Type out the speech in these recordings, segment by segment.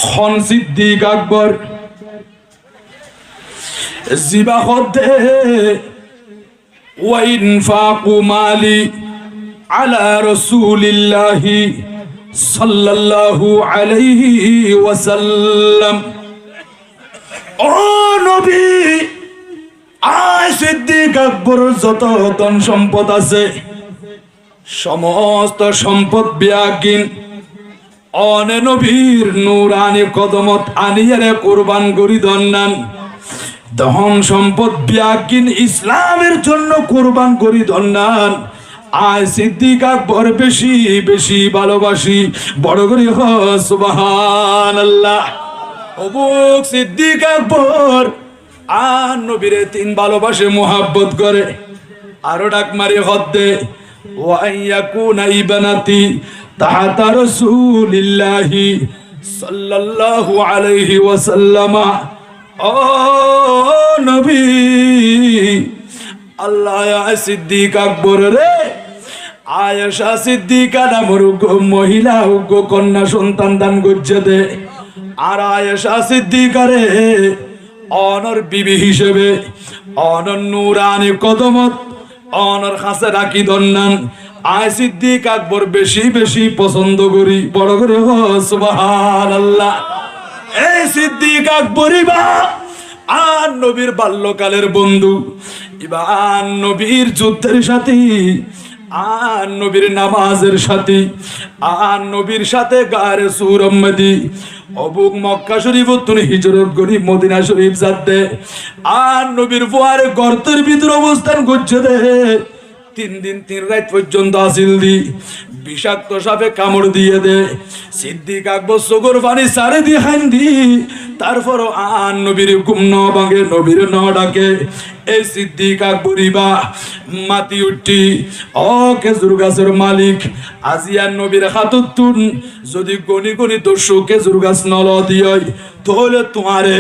খন সিদ্দিক আকবর জিবাহতে ওয়া ইনফাকু মালি আলা রাসূলিল্লাহি সাল্লাল্লাহু আলাইহি ওয়াসাল্লাম। ও নবী, আয় সিদ্দিক আকবর যত ধন সম্পদ আছে সমস্ত সম্পদ বিয়াকিন অনে নবীর নূরানি কদমত আনিয়ারে কুরবান করি দন্নান। ধন সম্পদ বিয়াকিন ইসলামের জন্য কুরবান করি দন্নান। আয় সিদ্দিক আকবর বেশি বেশি ভালোবাসি, বড় করে হ সুবহানাল্লাহ। অবুক সিদ্দিক আকবর আর নবীরে তিন ভালোবাসে, মোহাব্বত করে। আরো ডাক মারি হদ্দে ওয়া ইয়াকুনা ইবানাতি তাহাতা রাসূলিল্লাহি সাল্লাল্লাহু আলাইহি ওয়াসাল্লাম। ও নবী, আল্লাহ সিদ্দিক আকবর রে আয়েশা সিদ্দিকা নামের মহিলা কন্যা সন্তান দান করছে দে। আর আয়েশা সিদ্দিকারে অনর বিবি হিসেবে অনর নূরানি কদমত অনর কাছে রাখি দন্নান। আয় সিদ্দিক আকবর বেশি বেশি পছন্দ করি, বড় করে হ সুবহানাল্লাহ। এই সিদ্দিক আকবরই বা আর নবীর বাল্যকালের বন্ধু, ইবার নবীর যুদ্ধের সাথী, আর নবীর নামাজের সাথী, আর নবীর সাথে গারে সুরম্মদি অবুক মক্কা শরীফ তুমি হিজরত করি মদিনা শরীফ যাতে আর নবীর ফুয়ারে গর্তের ভিতর অবস্থান করছে দে। 3 দিন 3 রাত পর্যন্ত আসিল দি বিষাক্ত সাপে কামড় দিয়ে দে। সিদ্দিক আকবর চোখের পানি সারে দিয়ে খান দি, তারপরও আর নবীর ঘুম ন ভাঙে, নবীর ন ডাকে। এই সিদ্দিক আকবরই বা মাতি উঠি ও খেজুর গাছের মালিক আজিয়ার নবীর হাতত তুন যদি গনি গনি দর্শক খেজুর গাছ নল দিয়ে তাহলে তোমারে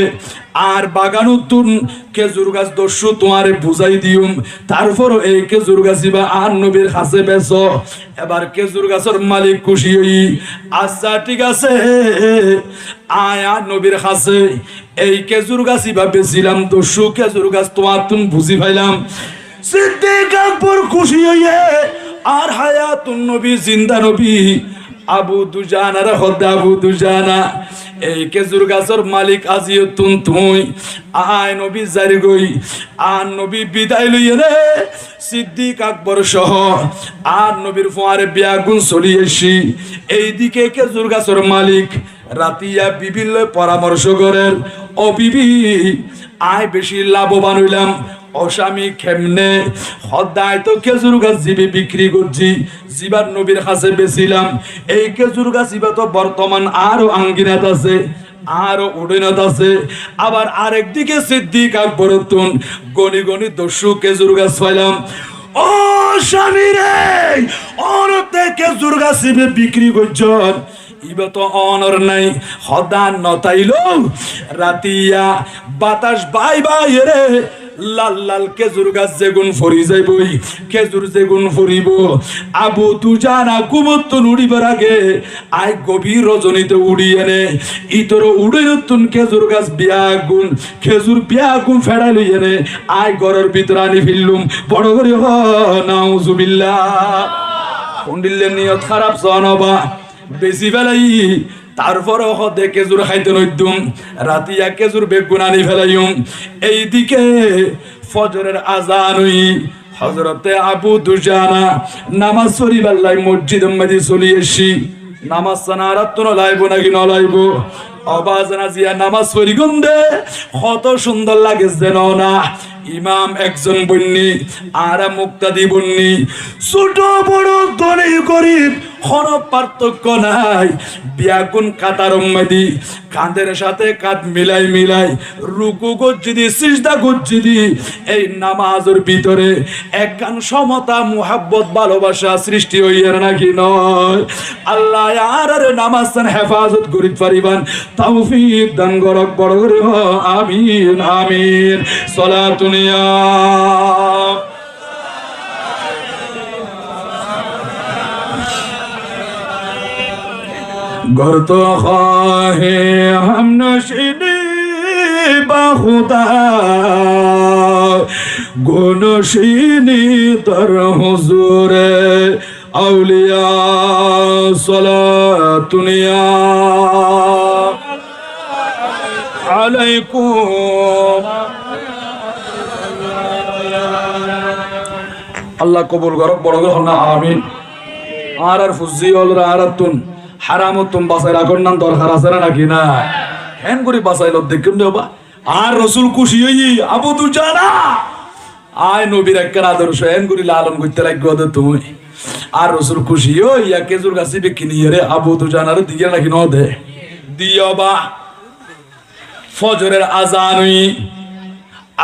আর বাগান উত্তুন খেজুর গাছ দস্যু তোমারে বুঝাই দিউম। তারপরও এই খেজুর গাছি বা আর নবীর কাছে বেচ। এবার খেজুর গাছের মালিক খুশি হই, আচ্ছা ঠিক আছে আয় আর নবীর কাছে এই খেজুর গাছি বা বেছিলাম দস্যু খেজুর গাছ তোমার তুন বুঝি পাইলাম। সিদ্দিক আকবর খুশি হইয়ে আর হায়াতুন নবী জিন্দা নবী আবু দুজানা রে হদা আবু দুজানা এই খেজুর গাছের মালিক আজিও তুন তুই আয় নবী জারি গই। আর নবী বিদায় লইয়ে রে সিদ্দিক আকবর সহ আর নবীর ফোয়ারে বিয়াগুন চলি এসি। এইদিকে খেজুর গাছের মালিক রাতিয়া বিভিন্ন পরামর্শ করেন, ও বিবি আয় বেশি লাভবান হইলাম, অস্বামী খেমনে হদায় তো খেজুর গাছ জিবি বিক্রি করছি, জিবার নবীর কাছে বেছিলাম। এই খেজুর গাছ জিবা তো বর্তমান আরো আঙ্গিনাত আছে, আরো উড়িনাত আছে। আবার আরেকদিকে সিদ্দিক আকবর তুন গনি গনি দস্যু খেজুর গাছ পাইলাম। ও স্বামী রে, অনতে খেজুর গাছ জিবে বিক্রি করছেন, ইবা তো অনর নাই হদান নতাইল রাতিয়া বাতাস বাই বাই রে লাল লাল খেজুর গাছ যেগুন ফরি যাইবই, খেজুর যেগুন ফরিব আবু দুজানা কুমত্ত উড়িবার আগে আয় গভীর রজনীতে উড়িয়ে নে ইতর উড়ে নতুন খেজুর গাছ বিয়াগুন খেজুর বিয়াগুন ফেড়াই লইয়ে নে আয় ঘরের ভিতর আনি ফিরলুম। বড় করে হ নাউজুবিল্লাহ। কুন্ডিলের নিয়ত খারাপ জনবা বেশি ফেলাই, তারপরও হদে খেজুর খাইতে নইতুম, রাতিয়া খেজুর বেগুন আনি ফেলাইম। এইদিকে ফজরের আজান হই হযরতে আবু দুজানা নামাজ পড়িবার লাই মসজিদ মধ্যে চলি এসি। নামাজ সানারাত লাইব নাকি নলাইব অবাজনা জিয়া নামাজ পড়ি গন্দে কত সুন্দর লাগে যেন না। ইমাম একজন বন্নি আর মুক্তাদি বন্নি, ছোট বড় ধনী গরিব কোন পার্থক্য নাই। বিয়াগুন কাতার মধ্যে কাঁধের সাথে কাঁধ মিলাই মিলাই রুকু গজ্জিদি সিজদা গজ্জিদি এই নামাজের ভিতরে একখান সমতা মুহাব্বত ভালোবাসা সৃষ্টি হইয়া নাকি নয়। আল্লাহ আর নামাজ হেফাজত করি পারিবান তৌফিক দান করক। বড় করে আমিন আমিন। সালাতুনিয়া घर तो ख्वाहे খুদা গুণশীনী তর হুজুরে আউলিয়া সালাতুনিয়া আলাইকুম। আল্লাহ কবুল করক, বড় করে না আমিন। আর ফুজি অলরা আর তুন হারামতুন বাসাই রাখুন না, দরকার আছে না নাকি না? হ্যান করে বাসাইল দেখুন দেবা। আর রসুল খুশি হই আবু দুজানা আয় নবীর একখান আদর্শ হ্যান করে লালন করতে লাগবে তুমি। আর রসুল খুশি হই ইয়া কেজুর গাছি বিকিনি রে আবু দুজানার দিকে নাকি ন দে দিও বা ফজরের আজান হই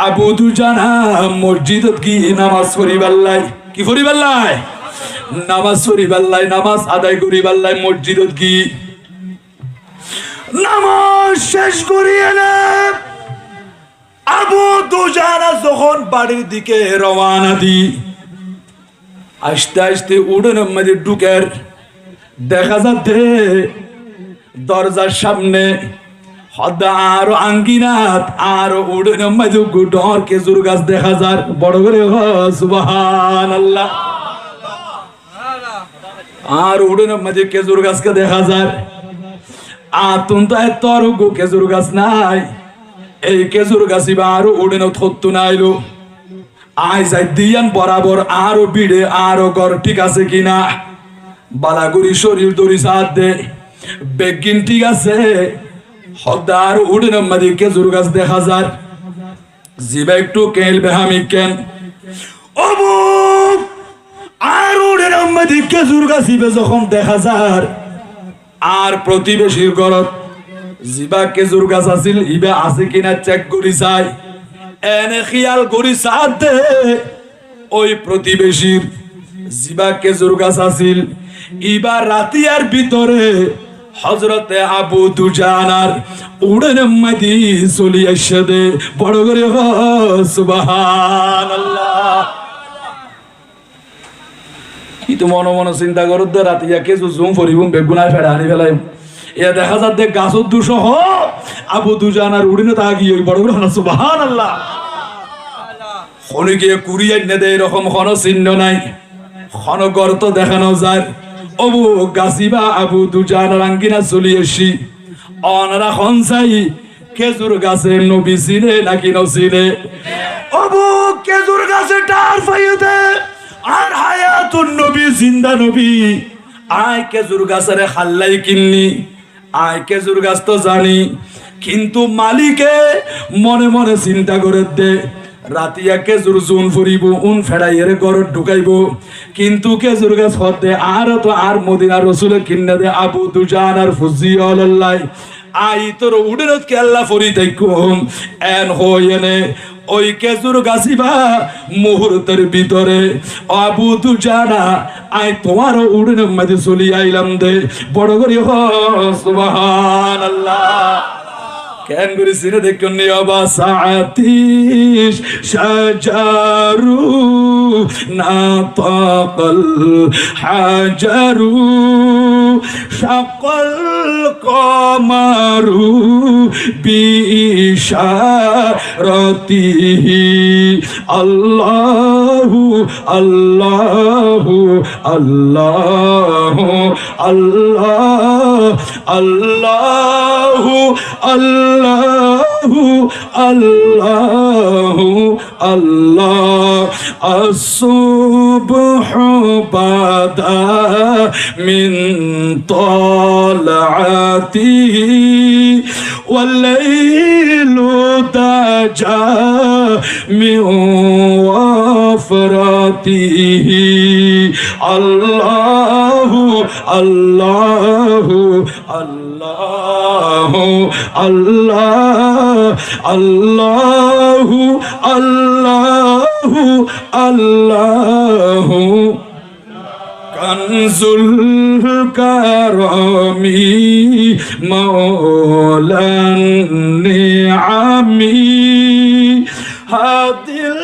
আবু দুজানা মসজিদত কি নামাজ পড়িবাল্লাই, কি পড়িবাল্লাই? নামাজ পড়িবাল্লাই, নামাজ আদায় করিবাল্লাই মসজিদত কি নামাজ শেষ করিয়ে না আবু দুজানা যখন বাড়ির দিকে রওনা দি আস্তে আস্তে উড়নের মধ্যে ঢুকের দেখা যাচ্ছে দরজার সামনে আর আঙ্গিনাত আর উড়নের মধ্যে গুডর খেজুর গাছ দেখা যায়। বড় করে সুবহানাল্লাহ। আর উড়নের মধ্যে খেজুর গাছকে দেখা যায়। আতুন তো এত খেজুর গাছ নাই, এই খেজুর গাছি বা আরো উড়েন থত্তু নাইলো আয় যাই দিয়ান বরাবর আরো বিড়ে আরো গড় ঠিক আছে কিনা বালাগুড়ি শরীর দড়ি সাথ দে বেগিন ঠিক আছে হদার উড়েন মাদি খেজুর গাছ দেখা যায়। জিবা একটু কেল বেহামি কেন অবু আর উড়েন মাদি খেজুর গাছিবে যখন দেখা যায় আর প্রতিবেশীর ঘরত জিবা খেজুর গাছ আছিল ইবা আছে কিনা চেক করি চাই। এনে খেয়াল করি সাথে ওই প্রতিবেশীর জিবা খেজুর গাছ আছিল ইবা রাতিয়ার ভিতরে হযরতে আবু দুজানার উড়েন মাদি চলি আসে দে। বড় করে সুবহানাল্লাহ। কি তো মনে মনে চিন্তা করো দে রাতিয়া খেজুর জুম ফরিবুম বেগুনায় ফেড়ে আনি ফেলাই এ দেখা যাচ্ছে গাছত দুসহ আবু দুজানার উড়িনে তা গিয়ে বড় করে সুবহানাল্লাহ। খনিকে কুড়িয়ে এনে দেয় এরকম কোন চিহ্ন নাই, কোন গর্ত দেখানো যায়। অবু গাছিবা আবু দুজানার আঙ্গিনা চলি এসি অনারা খনসাই খেজুর গাছে নবী চিনে নাকি নচিনে। অবু খেজুর গাছে টার পাইয়ে দে আর হায়াতুন নবী জিন্দা নবী আয় খেজুর গাছের খাল্লাই কিন্নি আয় খেজুর গাছ তো জানি কিন্তু মালিকে মনে মনে চিন্তা করে দে রাতিয়া খেজুর জুন ফুরিব উন ফেড়াইয়ের গড় ঢুকাইব কিন্তু খেজুর গাছ হতে আর তো আর মদিনা রসুল কিনে দে আবু দুজানার ফুজি আল্লাহ আই তোর উড়েনত কে আল্লাহ ফরি তাইকুম এন হইনে ওই খেজুর গাছিবা মুহূর্তের ভিতরে আবু দুজানা আই তোমার উড়েনের মধ্যে চলি আইলাম দে। বড় করি সুবহানাল্লাহ। কেন করি সিনে দেখুন নিয়বা সাতিশ শাজারু নাতাকাল হাজারু শাকাল কমারু বিইশারাতিহি আল্লাহু আল্লাহু আল্লাহু আল্লাহ আল্লাহু আল্লাহু আল্লাহু আল্লাহ আসুবহু বাদা মিন তালাতিহি ওয়াল্লাইলু তাজা মিন ওয়াফরাতিহি আল্লাহু আল্লাহু আল্লাহু আল্লাহ আল্লাহু আল্লাহু আল্লাহু কানজুল কারামি মাওলান নিআমি হাদিল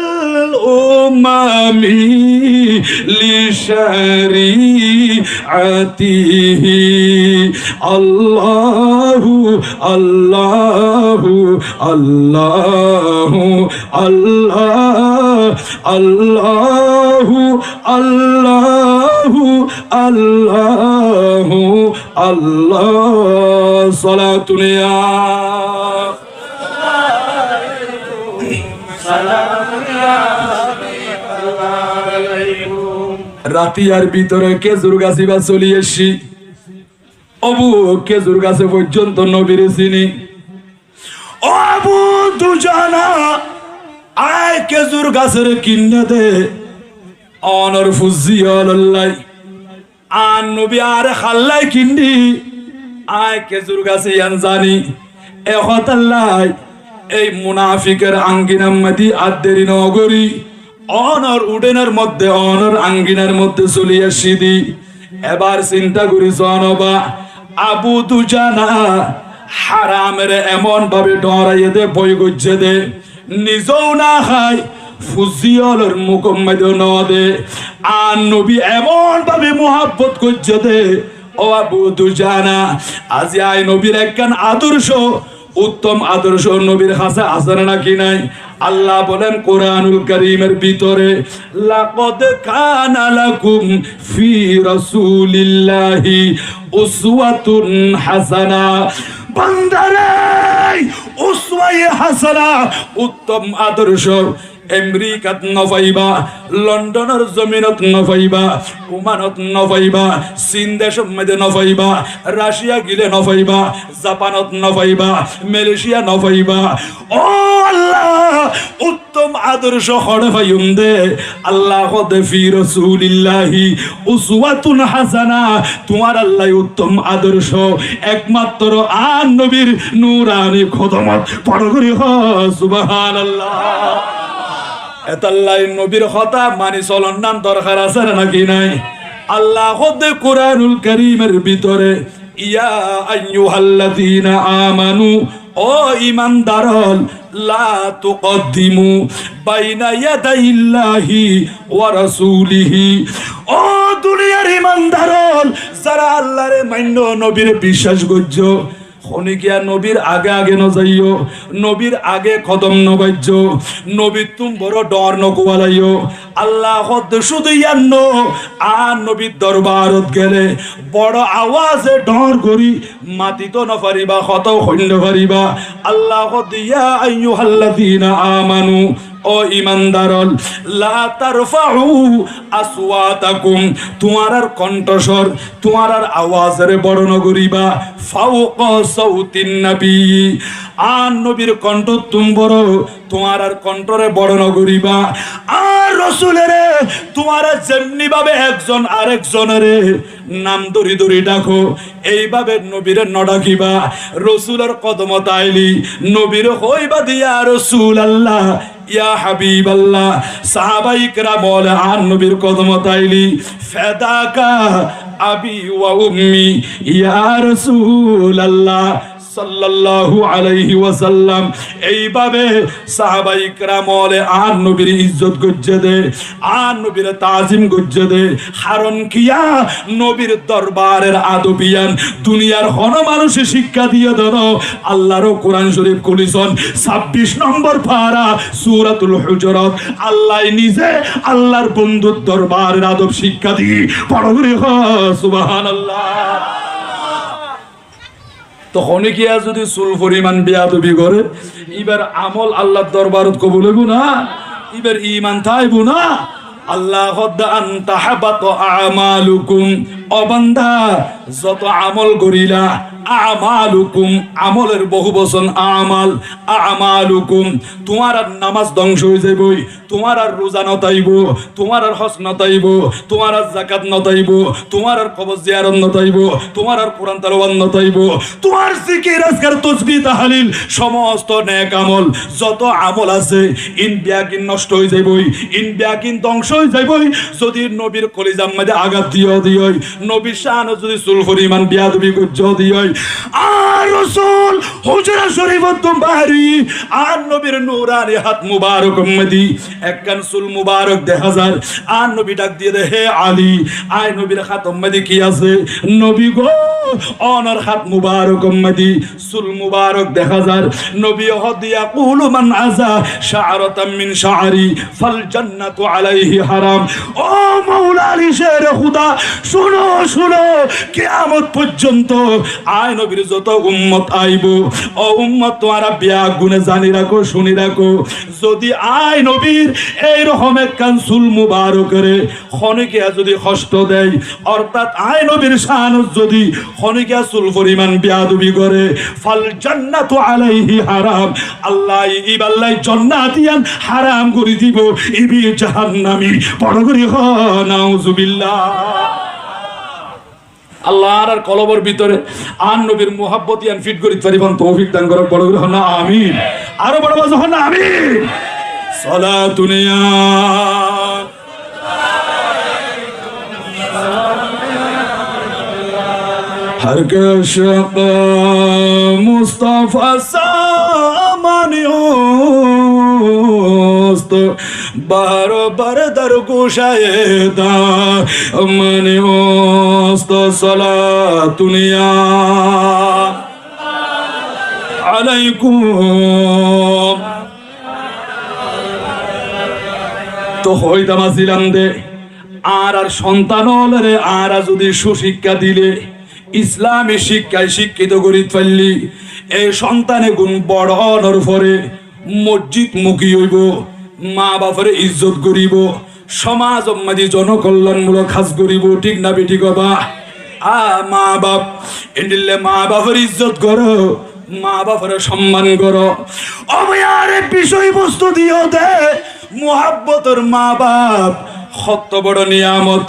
উমামি লিশারিআতিহি আল্লাহু আল্লাহু আল্লাহু আল্লাহ আল্লাহু আল্লাহু আল্লাহু আল্লাহ সালাতুন ইয়া রাতিয়ার ভিতরে খেজুর গাছি বা চলি এসি অবু খেজুর গাছে পর্যন্ত নবীর চিনি ও আবু দুজানা আয় খেজুর গাছের কিনে দে অনর ফুজি আল্লাহ আন নবী আর খাল্লাই কিন্দি আয় খেজুর গাছে আন জানি এহতাল্লাহ এই মুনাফিকের আঙ্গিনার মধ্যে আদেরি নগরী অনর উডেনের মধ্যে অনর আঙ্গিনার মধ্যে চলে আসি দি এবার চিন্তা করি জনবা আবু দুজানা হারামের এমন ভাবে ডরাইয়ে দে বই গজ্জে দে নিজেও না খায় ফুজিয়লের মুকম্মদ ন দে আর নবী এমন ভাবে মোহাব্বত করছে দে ও আবু দুজানা আজ আই নবীর একখান আদর্শ উত্তম আদর্শ নবীর কাছে আছে নাকি নাই আল্লাহ বলেন কোরআনুল কারীমের ভিতরে লাকাদ কানা লাকুম ফি রাসূলিল্লাহি উসওয়াতুন হাসানা বান্দারে উসওয়ায়ে হাসানা উত্তম আদর্শ আমেরিকাত নপাইবা লন্ডনের জমিনত নপাইবা ওমানত নপাইবা চীন দেশের মধ্যে নপাইবা রাশিয়া গিলে নপাইবা জাপানত নপাইবা মালয়েশিয়া নপাইবা ও আল্লাহ উত্তম আদর্শ হড়ে পাইম দে আল্লাহ কদে ফি রাসূলিল্লাহি উসওয়াতুন হাসানা তোমার আল্লাহ উত্তম আদর্শ একমাত্র আর নবীর নূরানি খদমত পড় করি হ সুবহানাল্লাহ এতাল্লাই নবীর কথা মানি চলন নাম দরকার আছে নাকি নাই আল্লাহ খোদে কোরআনুল কারীমের ভিতরে ইয়া আইয়ুহাল্লাযীনা আমানু ও ঈমানদারল লা তুকদ্দিমু বাইনা ইয়াদাইল্লাহি ওয়া রাসূলিহি ও দুনিয়ার ঈমানদারল যারা আল্লাহর মান্য নবীর বিশ্বাস করছো খনিকিয়া নবীর আগে আগে ন যাইও নবীর আগে কদম নবাজ্য নবীর তুম বড় ডর নকুয়ালাইও আল্লাহ শুধু ইয়ান্ন আর নবীর দরবারত গেলে বড় আওয়াজে ডর করি মাতি তো নফারিবা কত সৈন্য ফারিবা আল্লাহ ইয়া আইয়ুহাল্লাযীনা আমানু ও ঈমানদারল লা তারফাউ আসওয়াতাকুম তোমার কণ্ঠস্বর তোমার আওয়াজের বড় নগরিবা ফাওকা সাউতিন নবী আর নবীর কণ্ঠ তুম বড় তোমার কণ্ঠরে বড় নগরিবা আর রাসূলের তোমার যেমনি ভাবে একজন আরেকজনের নাম দরি দরি ডাকো এইভাবে নবীর নডাকিবা রাসূলের কদমত আইলি নবীর হইবা দিয়া রাসূলুল্লাহ ইয়া হাবিবাল্লাহ সাহাবায়ে কেরাম বলে আর নবীর কদমত আইলি ফাদাকা আবি ওয়া উম্মি ইয়া রাসূলুল্লাহ সাল্লাল্লাহু আলাইহি ওয়াসাল্লাম এইভাবে সাহাবায়ে কেরাম বলে আর নবীর ইজ্জত গজ্জে দে আর নবীর তাজিম গজ্জে দে কারণ কিয়া নবীর দরবারের আদবিয়ান দুনিয়ার হন মানুষে শিক্ষা দিয়ে দেন আল্লাহর কোরআন শরীফ খুলিছন 26 নম্বর পারা সূরাতুল হুজুরাত আল্লাহ নিজে আল্লাহর বন্ধুর দরবারের আদব শিক্ষা দিয়ে পড়ো রে সুবহানাল্লাহ তখন কি যদি চুল পরিমাণ বেয়াদবি করে এবার আমল আল্লাহর দরবারত কবুল হইব না এবার ঈমান থাইব না আল্লাহ কদ্দা আনতা হাবাত আমালুকুম ও বান্দা যত আমল করিলা আমালুকুম আমলের বহু বচন আমাল আমালুকুম তোমার আর নামাজ ধ্বংস হয়ে যাইবই তোমার আর রোজা নতাইব তোমার আর হজ নতাইব তোমার আর যাকাত নতাইব তোমার আর কবর জিয়ারত নতাইব তোমার আর কোরআন তেলাওয়াত নতাইব তোমার জিকির আজকার তাসবিহ তাহলিল সমস্ত নেক আমল যত আমল আছে ইন বিয়াকিন নষ্ট হয়ে যাইবই ইন বিয়াকিন ধ্বংস হয়ে যাইবই যদি নবীর কলিজার মধ্যে আঘাত দিও নবী শান যদি চুল পরিমাণ বিয়াদবি যদি হয় আর রাসূল হুজরা শরীফত বাড়ি আর নবীর নূরানি হাত মুবারক মদি একখান চুল মুবারক দেখা যায় আর নবী ডাক দিয়ে দে হে আলী আয় নবীর হাত মদি কি আছে নবী গো অনার হাত মুবারক মদি চুল মুবারক দেখা যায় নবী হদিয়া কুলু মান আযা শা'রাতাম মিন শা'রি ফাল জান্নাতু আলাইহি হারাম। ও মাওলা আলী শের খুদা শুনো শুনো কিয়ামত পর্যন্ত আয় নবীর যত উম্মত আইব ও উম্মত তোমরা বিয়া গুনে জানি রাখো শুনি রাখো যদি আয় নবীর এই রকম একখান চুল মুবারকরে খনিকিয়া যদি কষ্ট দেয় অর্থাৎ আয় নবীর শান যদি খনিকিয়া চুল পরিমাণ বিয়াদবি করে ফাল জান্নাতু আলাইহি হারাম আল্লাহ ইবাল্লাই জান্নাতিয়ান হারাম করে দিব ইবি জাহান্নামী বড় করে হ নাউজুবিল্লাহ। আল্লাহর আর কলবর ভিতরে আন নবীর মুহাব্বত ইয়ান ফিট করি পারিবান তৌফিক দান করো বড় করে না আমিন আরো বড় বাজ না আমিন সালাতুন ইয়া हर कशक मुस्तफा सामानियोस्त बार बार दरगोशायदा मनियोस्त सलातुनिया अलैकुम। तो হইতাম আসিলাম দে আর সন্তান হলে আর যদি সুশিক্ষা দিলে ইসলামী শিক্ষায় শিক্ষিত করি ফেললি এই সন্তানে গুণ বড় হওয়ার পরে মসজিদ মুখী হইব মা বাপের ইজ্জত করিব সমাজ মাঝে জনকল্যাণমূলক কাজ করিব ঠিক না বেটি কবা মা বাপ এন্ডিলে মা বাপের ইজ্জত করো মা বাপের সম্মান করো অবয়ারে বিষয়বস্তু দিও দে মুহাব্বতের মা বাপ কত বড় নিয়ামত।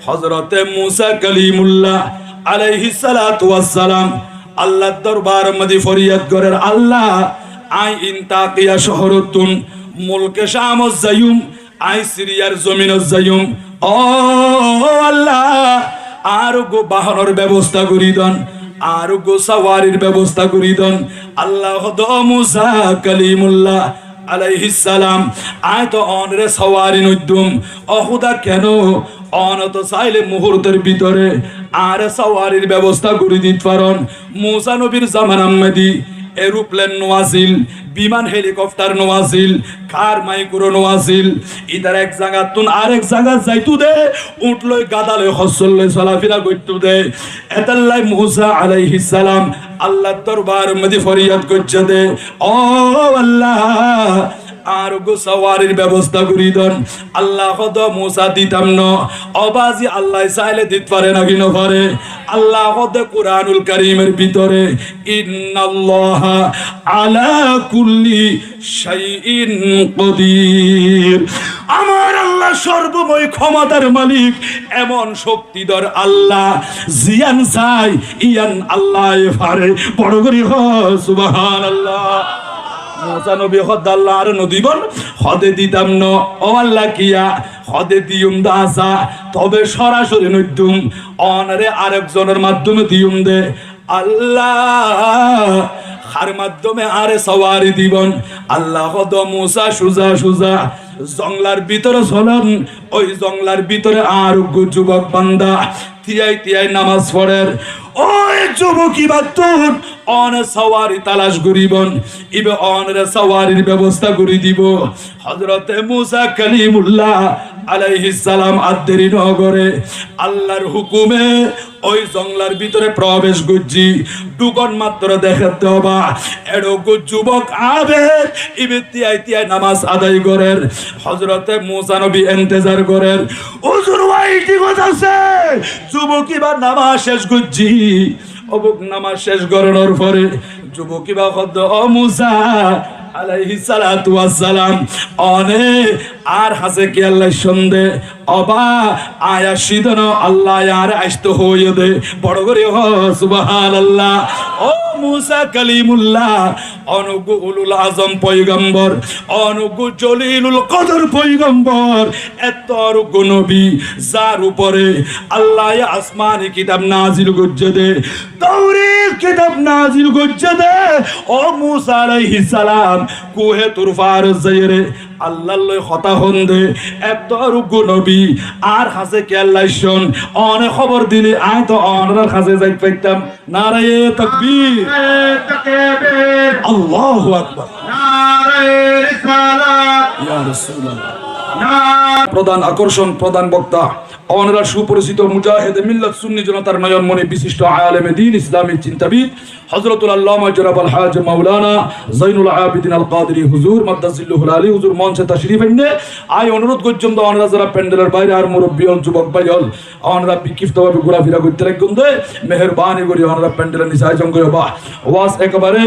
হযরতে মুসা কালিমুল্লাহ আলাইহিস সালাতু ওয়াস সালাম আল্লাহর দরবার মধ্যে ফরিয়াদ করেন আল্লাহ আই ইনতাকিয়া শহরতুন মুলকে শামুজ জায়ুম আই সিরিয়ার জমিনজ জায়ুম ও আল্লাহ আর গো বাহনের ব্যবস্থা করি দেন আর গো সওয়ারির ব্যবস্থা করি দেন আল্লাহ দ মুসা কালিমুল্লাহ আলাইহিস সালাম আয় তো অনরে সওয়ারি নইদুম অহুদা কেন অনত চাইলে মুহূর্তের ভিতরে আর সওয়ারির ব্যবস্থা করে দিতে পারেন। মুসা নবীর জামানার মধ্যে এরোপ্লেন নোয়াছিল বিমান হেলিকপ্টার নোয়াছিল কার মাইক্রো নোয়াছিল ইদার এক জায়গা তুন আরেক জায়গা যাইতু দে উঠলই গাদালই হসলই চলাফেরা করতু দে এতাল্লাই মুসা আলাইহিস সালাম আল্লাহর দরবার মধ্যে ফরিয়াদ করছে দে ও আল্লাহ আর গো সওয়ারির ব্যবস্থা করি দেন আল্লাহ দ মুসা দিতাম ন অবাজি আল্লাহ চাইলে দিতে পারে না কি না পারে আল্লাহ দ কুরআনুল কারীমের ভিতরে ইন্নাল্লাহা আলা কুল্লি শাইইন কদির আমার আল্লাহ সর্বময় ক্ষমতার মালিক এমন শক্তিধর আল্লাহ জিয়ান চাই ইয়ান আল্লাহ পারে বড় করে হ সুবহানাল্লাহ। মুসা নবী হদ আল্লাহ আর নদীবন হদে দিতাম ন ও আল্লাহ কিয়া হদে দিউম দাসা তবে সরাসরি নইতুম অনরে আরেকজনের মাধ্যমে দিউম দে আল্লাহ হার মাধ্যমে আরে সওয়ারি দিবন আল্লাহ হদ মুসা সুজা সুজা জংলার ভিতরে চলেন ওই জংলার ভিতরে আর যুবক বান্দা তিয়াই তিয়াই নামাজ পড়ের ওই যুবকী বাতুন অন সওয়ারি তালাশ করিবন ইবে অনরে সওয়ারির ব্যবস্থা করে দিব। হযরতে মুসা কালিমুল্লাহ আলাইহিস সালাম আদেরি নগরে আল্লাহর হুকুমে ওই জংলার ভিতরে প্রবেশ করছি দুগন মাত্র দেখাতে হবা এরকম যুবক আবেদ ইবে তিয়াই তিয়াই নামাজ আদায় করেন। হযরতে মুসা নবী ইন্তজার করেন হুজুর ওয়াইটি কথা যুবকী বা নামাজ শেষ করছি অবুক নামাজ শেষ করানোর পরে যুবকী বা হদ ও মুসা আলাইহিস সালাতু ওয়াস সালাম অনে আর হাসে কি আল্লাহ সন্দেহ অবা আয়া সিদন আল্লাহ আর আসতে হইয়ে দে বড় করে হ সুবহানাল্লাহ। ও মুসা কালিমুল্লাহ অনুগ্য উলুল আজম পয়গম্বর অনুগ্য জলিলুল কদর পয়গম্বর এত অনুগ্য নবী যার উপরে আল্লাহ আসমানি কিতাব নাজিল করছে দে তাওরাত কিতাব নাজিল করছে দে ও মুসা আলাইহিস সালাম কুহে তুর ফারজ যায়রে আল্লাহর লয় কথা হন্দে এত অনুগ্য নবী আর হাসে কে আল্লাহ শুন অনে খবর দিলি আয় তো অনরার কাছে যাই পাইতাম নারায়ে তাকবীর আল্লাহু আকবার নারায়ে রিসালাত ইয়া রাসূলুল্লাহ প্রধান আকর্ষণ প্রধান বক্তা অনরা সুপরিচিত মুজাহিদ মিল্লাত সুন্নি জনতার নয়নমণি বিশিষ্ট আলেমে দ্বীন ইসলামী চিন্তাবিদ হযরতুল আল্লামা জনাব আল হাজ মাওলানা যাইনুল আবিদিন আল কাদরি হুজুর মাদ্দাজিল্লাহুল আলী হুজুর মঞ্চে তাশরীফ এনে আই অনুরোধ করছেন তো অনরা যারা প্যান্ডেলের বাইরে আর মুরব্বী হল যুবক ভাই হল অনরা বিক্ষিপ্তভাবে ঘোরাফেরা করতে রাখুন দে মেহেরবানি করে অনরা প্যান্ডেলের নিচে আয়োজন করে বা ওয়াজ একেবারে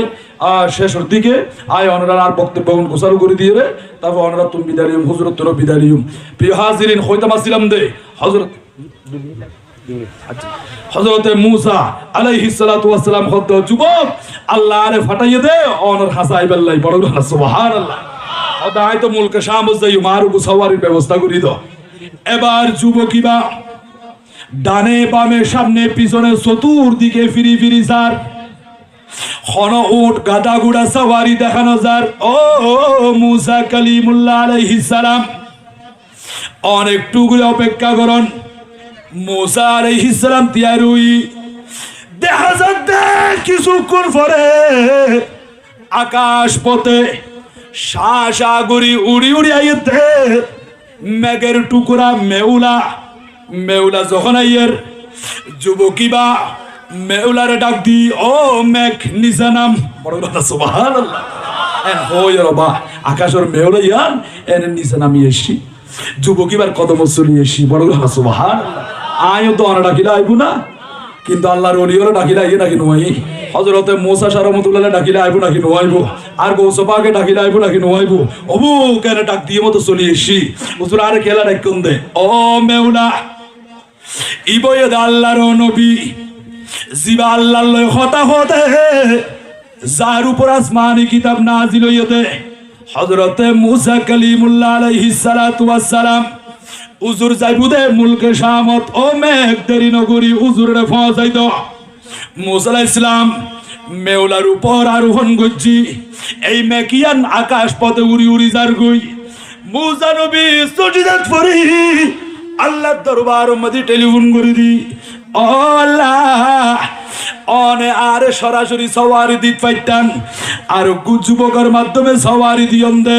শেষের দিকে আয় অনরার আর বক্তব্য গোসারু করে দিয়ে রে তারপর অনরা তুমি বিদারিয়ম হুজুরত তোর বিদারিয়ম প্রিয় হাজিরিন হইতাম আসিলাম দে হযরত হযরতে মুসা আলাইহিস সালাতু ওয়াস সালাম খদ্দ যুবক আল্লাহ আরে ফাটাইয়ে দে অনর হাসাই বিল্লাহ বড় সুবহানাল্লাহ ওদাই তো মুলকে শামস যাই মারু সওয়ারির ব্যবস্থা করি দাও এবার যুবকিবা ডানে বামে সামনে পিছনে চতুর্দিকে ফিরি ফিরি স্যার খন উট গাদা গুড়া সওয়ারি দেখানো যার ও মুসা কালিমুল্লাহ আলাইহিস সালাম অনেকটুকু অপেক্ষা করুন মুসা আলাইহিস সালাম তিয়ারুই দেখা যাচ্ছে কিছুক্ষণ পরে আকাশ পথে শাসাগুড়ি উড়ি উড়ি আইতে মেঘের টুকরা মেউলা যখন আইয়ের যুবকিবা মেউলারে ডাক দি ও মেঘ নিচে নাম বড় কথা সুবহানাল্লাহ এন হই রবা আকাশের মেউলা ইয়ান এন নিচে নামি এসি যুবকিবার কদম চলি এসি বড় কথা সুবহানাল্লাহ আয়ও তো অনা ডাকিলা আইবো না কিন্তু আল্লাহর ওলিয়রা ডাকিলা আইয়ে নাকি নয় হযরতে মুসা শারমতুল্লাহ ডাকিলা আইবো নাকি নয়বো আর গৌসপাকে ডাকিলা আইবো নাকি নয়বো ওবু কেন ডাক দিয়ে মতো চলি এসি হুজুর আর খেলা ডাকুন দে ও মেউলা ইবয়দ আল্লাহর নবী জিবা আল্লাহর লয় কথা হতে যার উপর আসমানি কিতাব নাজিল হইতে হযরতে মুসা কালিমুল্লাহ আলাইহিস সালাতু ওয়াস সালাম উজুর যাইবুদে মুলকে শামত ও মেঘ দেরি নগরী উজুরে পৌঁছাইতো মুসা আলাইহিস সালাম মেউলার উপর আরোহণ করছি এই মেকিয়ান আকাশ পথে উড়ি উড়ি যার গই মুসা নবী সুজদাত পড়ি আল্লাহর দরবার মধ্যে টেলিফোন করে দি ও আল্লাহ অনে আর সরাসরি সওয়ারি দিত পাইতাম আর যুবকের মাধ্যমে সওয়ারি দিয়ন দে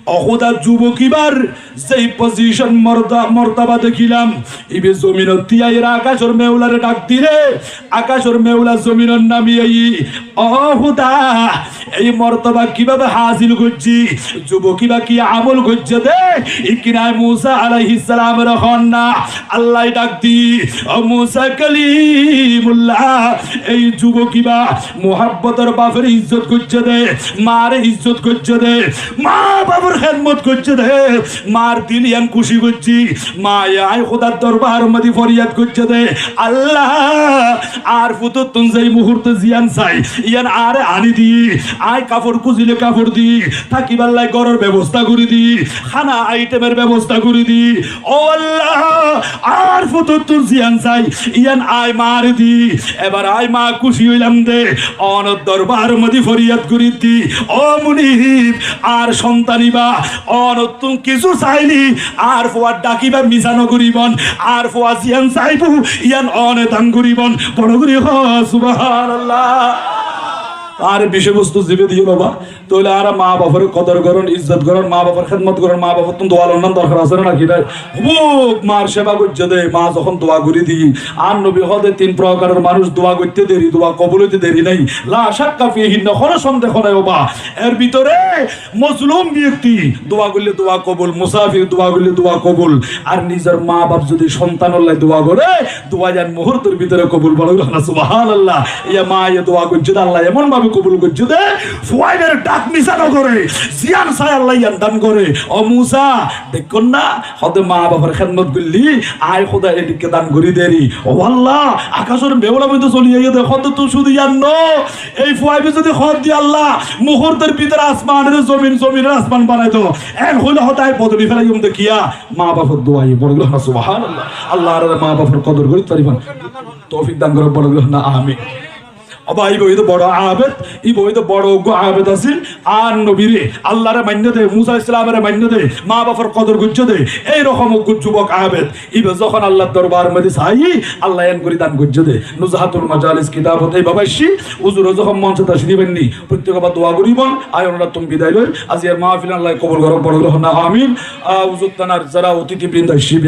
অহুদা যুবকিবার যেই পজিশন মর্তাবা দেখিলাম ইবে জমিন তিয়াইর আকাশের মেউলারে ডাক দিলে আকাশের মেউলা জমিনের নামিয়ে অহুদা এই মর্তবা কিভাবে হাসিল করছি যুবকিবা কি আমল করছে দে ইকিনায় মুসা আলাইহিস সালামের কন্যা আল্লাহ ডাক দি ও মুসা কালিমুল্লাহ এই যুবকিবা মুহাব্বতের বাপের ইজ্জত করছে দে মার ইজ্জত করছে দে মা বাবার খেদমত করছে দে মার দিল ইয়ান খুশি করছি মা আয় খোদার দরবার মধ্যে ফরিয়াদ করছে দে আল্লাহ আর ফুতো তুন যেই মুহূর্তে জিয়ান চাই ইয়ান আর আনি দি আয় কাপড় কুজিলে কাপড় দি থাকিবার লাই ঘরের ব্যবস্থা করে দি খানা আইটেমের ব্যবস্থা করে দি ও আল্লাহ আর ফুতো তুন জিয়ান চাই ইয়ান আয় মার দি এবার আয় মা খুশি হইলাম দে অনর দরবার মধ্যে ফরিয়াদ করি দি ও মুনিব আর সন্তানিবা অনতুন কিছু চাইলি আর ফোয়ার ডাকিবা মিজানো করিবন আর ফোয়া জিয়ান চাইবু ইয়ান অনে দান করিবন বড় করি সুবহানাল্লাহ আর বিষয়বস্তু জিবে দিয়ে বাবা তাহলে আর মা বাবার কদর করুন ইজ্জত করুন মা বাবার খেদমত করুন মা বাবার তুমি দোয়া লন্ডন দরকার আছে নাকি নাই হুক মার সেবা করছে দে মা যখন দোয়া করি দিই আর নবী হদে তিন প্রকারের মানুষ দোয়া করতে দেরি দোয়া কবুল হইতে দেরি নাই লা শাক্কা ফিহি কোনো সন্দেহ নাই বাবা এর ভিতরে মজলুম ব্যক্তি দোয়া করলে দোয়া কবুল মুসাফির দোয়া করলে দোয়া কবুল আর নিজের মা বাপ যদি সন্তান আল্লাহ দোয়া করে দোয়া যান মুহূর্তের ভিতরে কবুল বলো সুবহানাল্লাহ ইয়া মা ইয়া দোয়া করছে আল্লাহ এমন ভাবে কবুল করছে দে ফুয়াইনের ডাক মিশানো করে জিয়ান সায় আল্লাহ ইয়ান দান করে ও মুসা দেখুন না হতে মা বাবার খেদমত করলি আয় খোদা এদিকে দান করি দেরি ও আল্লাহ আকাশের বেওলা মধ্যে চলিয়ে গিয়ে হত তো শুধু জান এই ফুয়াইবে যদি হদ দিয়ে আল্লাহ মুহূর্তের ভিতরে আসমানের জমিনের আসমান বানাই তো এক হইলে হতায় পদবি ফেলাই দেখিয়া মা বাবার দোয়াই বড় না সুবহানাল্লাহ আল্লাহ আর মা বাবার কদর করি তারিফান তৌফিক দান করে বড় না আমিন অবা এই বই তো বড় আবেদ এই বই তো বড় আবেদ আছিল আর নবীরে আল্লাহরে মান্য দে মুসা ইসলামের মান্য দে মা বাবার কদর গুজ্জ দে এইরকম যুবক আবেদ ইবে যখন আল্লাহর দরবার মধ্যে চাই আল্লাহ এন করে দান গুজ্জ দে নুজহাতুল মাজালিস কিতাব হতে বাবাইছি হুজুর যখন মঞ্চে তাশরিফ নি প্রত্যেকবার দোয়া করিবন আয়নরা তুমি বিদায় লই আজি মাহফিল আল্লাহ কবুল করো বড় না আমিন হুজুর তানার যারা অতিথি বৃন্দ শিবিয়া